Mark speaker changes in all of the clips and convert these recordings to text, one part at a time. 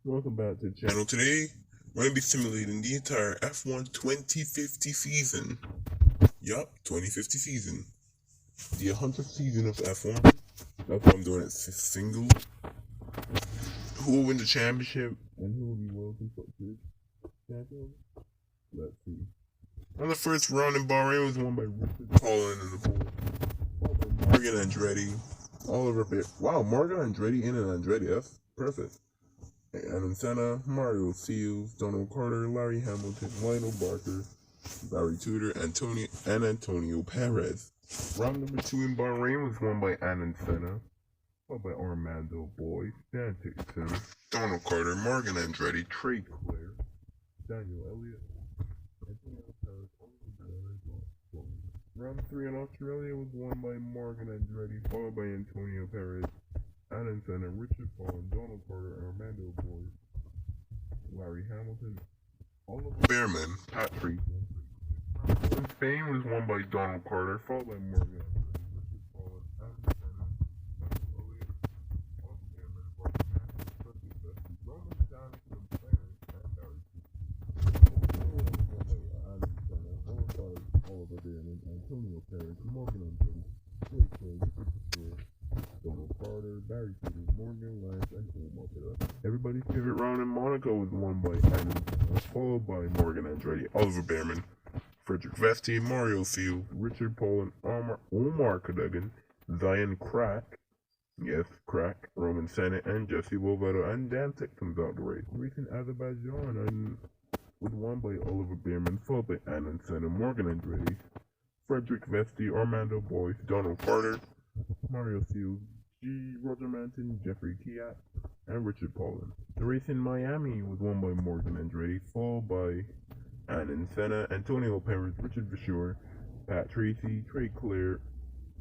Speaker 1: Welcome back to the channel. Today, we're going to be simulating the entire F1 2050 season. Yup, 2050 season. The 100th season of F1. That's why I'm doing it single. Who will win the championship and who will be world constructors champion? Let's see. On the first round in Bahrain was won by Richard Paulin in the pole. Followed by Morgan Andretti. Oliver Pitt. Wow, Morgan Andretti and Andretti. That's perfect. Adam Senna, Mario Seals, Donald Carter, Larry Hamilton, Lionel Barker, Barry Tudor, Antonio Perez. Round number 2 in Bahrain was won by Adam Senna, followed by Armando Boy, Dan Dixon, Donald Carter, Morgan Andretti, Trey Claire, Daniel Elliott, Antonio Perez, Round 3 in Australia was won by Morgan Andretti, followed by Antonio Perez, Adam Senna, Richard Paulin, Donald Carter, Armando Boyd, Larry Hamilton, Oliver Bearman, Pat Treason. In Spain was won by Donald Carter, followed by Morgan Andretti, Richard Paulin, Adam Senna, Daniel Elliott, Oliver Bearman, Robert Matthews, Frederick Bessie, Roman Johnson, McLaren, and Barry Adam Senna, Oliver Bearman, Antonio Perez, Morgan Andretti, Jake Craig, Donald Carter, Barry Tudor, Morgan Lance, and Omar Pitt. Everybody's favorite round in Monaco was won by Adam, followed by Morgan Andretti, Oliver Bearman, Frederick Vesti, Mario Seals, Richard Paulin, Omar Cadogan, Zion Crack, yes, Crack, Roman Senna, and Jesse Lovato, and Dan Tick comes out the race. Racing Azerbaijan was won by Oliver Bearman, followed by Adam Senna, Morgan Andretti, Frederick Vesti, Armando Boyce, Donald Carter, Mario Seals, Roger Manton, Jeffrey Kiat, and Richard Paulin. The race in Miami was won by Morgan Andretti, followed by Anan Senna, Antonio Perez, Richard Vachur, Pat Tracy, Trey Claire,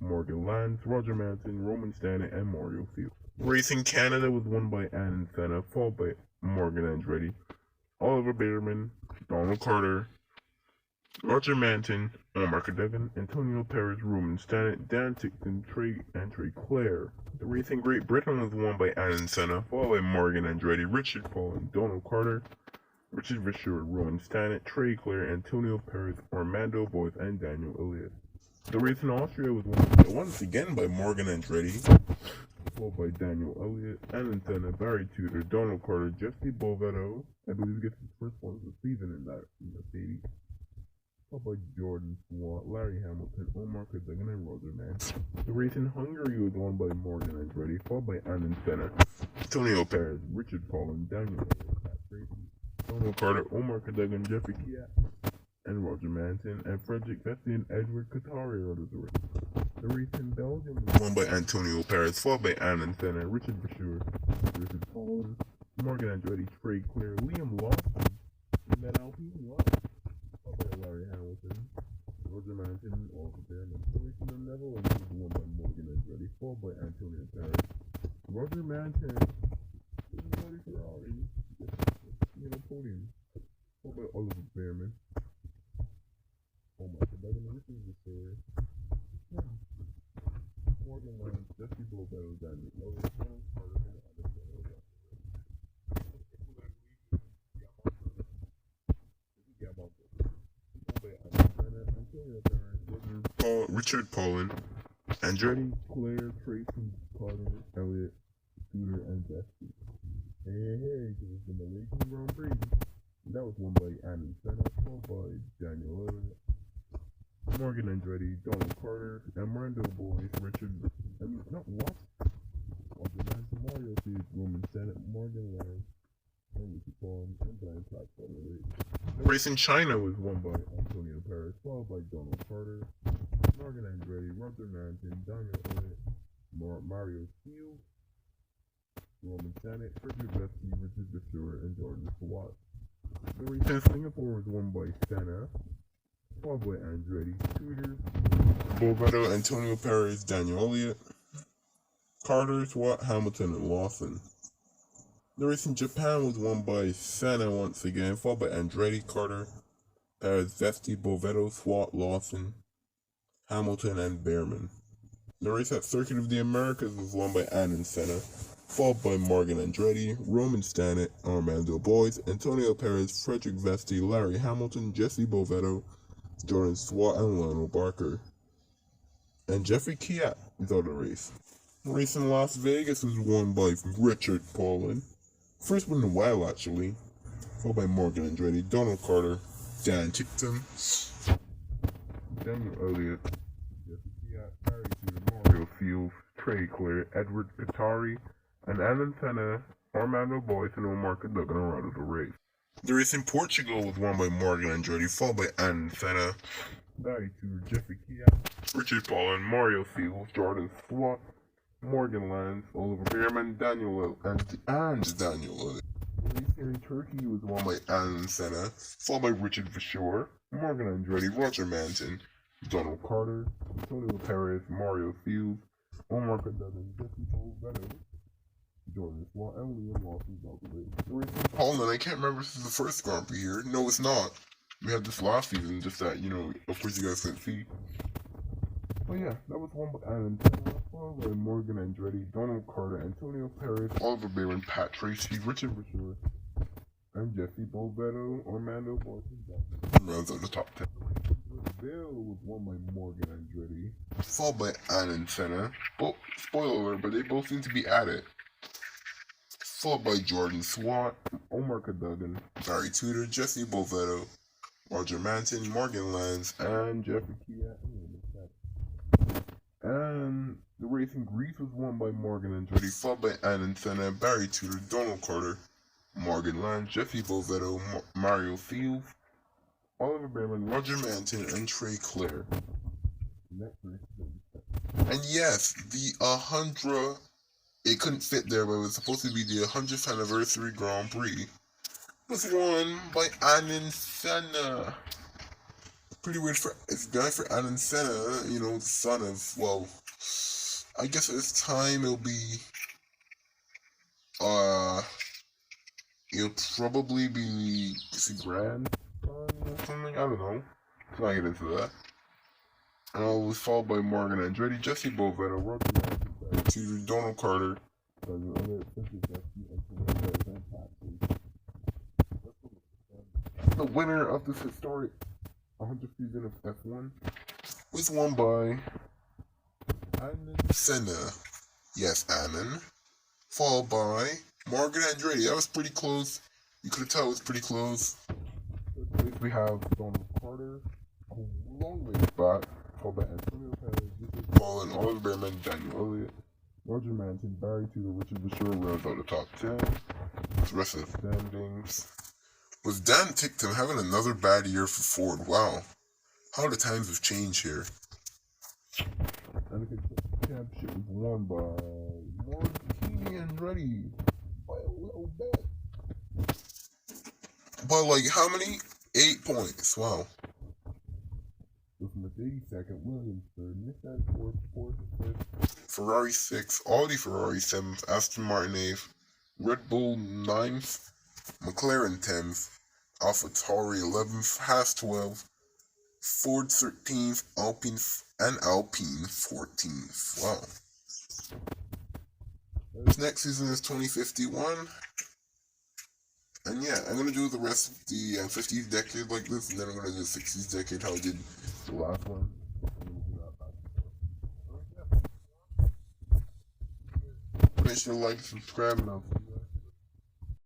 Speaker 1: Morgan Lance, Roger Manton, Roman Stanley, and Mario Seals. The race in Canada was won by Anan Senna, followed by Morgan Andretti, Oliver Bearman, Donald Carter, Roger Manton, Omar Cadogan, Antonio Perez, Roman Stanley, Dan Tickton, Trey Claire. The race in Great Britain was won by Alan Senna, followed by Morgan Andretti, Richard Paulin, Donald Carter, Richard Vachur, Roman Stanley, Trey Claire, Antonio Perez, Armando Boyce, and Daniel Elliott. The race in Austria was won once again by Morgan Andretti, followed by Daniel Elliott, Alan Senna, Barry Tudor, Donald Carter, Jesse Bovetto. I believe he gets his first one of the season in that Mercedes. By Jordan Swart, Larry Hamilton, Omar Cadogan, and Roger Manton. The race in Hungary was won by Morgan Andretti, followed by Anan Senna, Antonio Perez, Richard Paulin, Daniel Elliott, Pat Tracy, Donald Carter, Omar Cadogan, Jeffrey Kiat, and Roger Manton, and Frederick Vesti and Edward Qatari out of the race. The race in Belgium was won by Antonio Perez, followed by Anan Senna, Richard Vachur, Richard Paulin, Morgan Andretti, Trey Claire, Liam Lawson, and then Alpine Lawson. Larry Hamilton, Roger Manton, Oliver Bearman, Racing the Netherlands was won by Morgan Andretti, followed by Antonio Perez. Roger Manton, Larry Ferrari, podium, followed by Oliver Bearman. Oh my god, this is the story. Morgan Lance, Jesse Bovetto, Daniel Elliott, Donald Carter, and Adam Senna. Richard Paulin, Andretti, Claire, Tracy, Carter, Elliott, Tudor, and Vesti. Hey, because it's the Malaysian Grand Prix. That was won by Anan Senna, followed by Daniel Elliott, Morgan Andretti, Donald Carter, Armando Boyce, Mario Seeds, Roman Senna, Morgan Lance, and Richard Paulin, and Brian Clark for the race. The race in China was won by Antonio Perez, followed by Donald Carter, Morgan Andretti, Roger Manton, Daniel Elliott, Mario Seals, Roman Stanley, Frederick Vesti, Richard Vachur, and Jordan Swart. The race in Singapore was won by Senna, followed by Andretti, Tudor, Bovetto, Antonio Perez, Daniel Elliott, Carter, Swart, Hamilton, and Lawson. The race in Japan was won by Senna once again, followed by Andretti, Carter, Perez, Vesti, Bovetto, Swart, Lawson, Hamilton, and Bearman. The race at Circuit of the Americas was won by Anan Senna, followed by Morgan Andretti, Roman Stanek, Armando Boyce, Antonio Perez, Frederick Vesti, Larry Hamilton, Jesse Bovetto, Jordan Swat, and Lionel Barker. And Jeffrey Kiat is out of the race. The race in Las Vegas was won by Richard Paulin. First one in a while, actually. Followed by Morgan Andretti, Donald Carter, Dan Tickton, Daniel Elliott, Jeffrey Kiat, Barry Tudor, Mario Fields, Trey Claire, Edward Katari, and Alan Senna, Armando Boyce, and Omar Cadogan are out of the race. The race in Portugal was won by Morgan Andretti, followed by Alan Senna, Barry Tudor, Jeffrey Kiat, Richard Paulin, Mario Fields, Jordan Swat, Morgan Lance, Oliver Behrman, Daniel and Daniel Elliott. The race here in Turkey was won by Alan Senna, followed by Richard Vachor, Morgan Andretti, Roger Manton, Donald Carter, Antonio Perez, Mario Fields, Omar Cadogan, Jesse Bovetto, Jordan Swat, and Liam Lawson out the race. The race in Poland, I can't remember if this is the first Grand Prix here. No, it's not. We had this last season, just that, of course you guys couldn't see. But yeah, that was won by Alan Senna, followed by Morgan Andretti, Donald Carter, Antonio Perez, Oliver Behrman, Pat Tracy, Richard Vachor, and Jesse Bovetto, Armando Boyce, and rounds out the top 10. Brazil was won by Morgan Andretti, followed by Alan Senna. Spoiler alert, but they both seem to be at it. Followed by Jordan Swat, Omar Cadogan, Barry Tudor, Jesse Bovetto, Roger Manton, Morgan Lance, and Jeffrey Kiat. And the race in Greece was won by Morgan Andretti, followed by Alan Senna, Barry Tudor, Donald Carter, Morgan Lance, Jesse Bovetto, Mario Fields, Oliver Behrman, Roger Manton, and Trey Claire. And yes, the 100, it couldn't fit there, but it was supposed to be the 100th anniversary Grand Prix, was won by Alan Senna. Pretty weird for it's guy for Alan Senna, the son of, well, I guess at this time it'll probably be his grandson or something, I don't know. Let's not get into that. And it was followed by Morgan Andretti, Jesse Bovetto, Roger Manson, Donald Carter, the winner of this historic 100th season of F1 was won by Alan Senna. Yes, Alan. Followed by Morgan Andretti. That was pretty close. You could tell it was pretty close. Third place we have Donald Carter, a long way back. Followed by Antonio Perez, Richard Paulin, Oliver Behrman, Daniel Elliott, Roger Manton, Barry Tudor, Richard Vachor rounds out the top 10. The rest of the standings. With Dan Tickton having another bad year for Ford. Wow. How the times have changed here. And the championship was won by Morgan Andretti by a little bit. By like how many? 8 points. Wow. With Mercedes second, Williams third, Nissan fourth, Porsche fifth, Ferrari 6th, Audi Ferrari 7th, Aston Martin 8th, Red Bull 9th, McLaren 10th, AlphaTauri 11th, Haas 12th, Ford 13th, Alpine 14th. Wow. This next season is 2051. And yeah, I'm going to do the rest of the 50s decade like this, and then I'm going to do the 60s decade how I did the last one. Make sure to like, subscribe, and I'll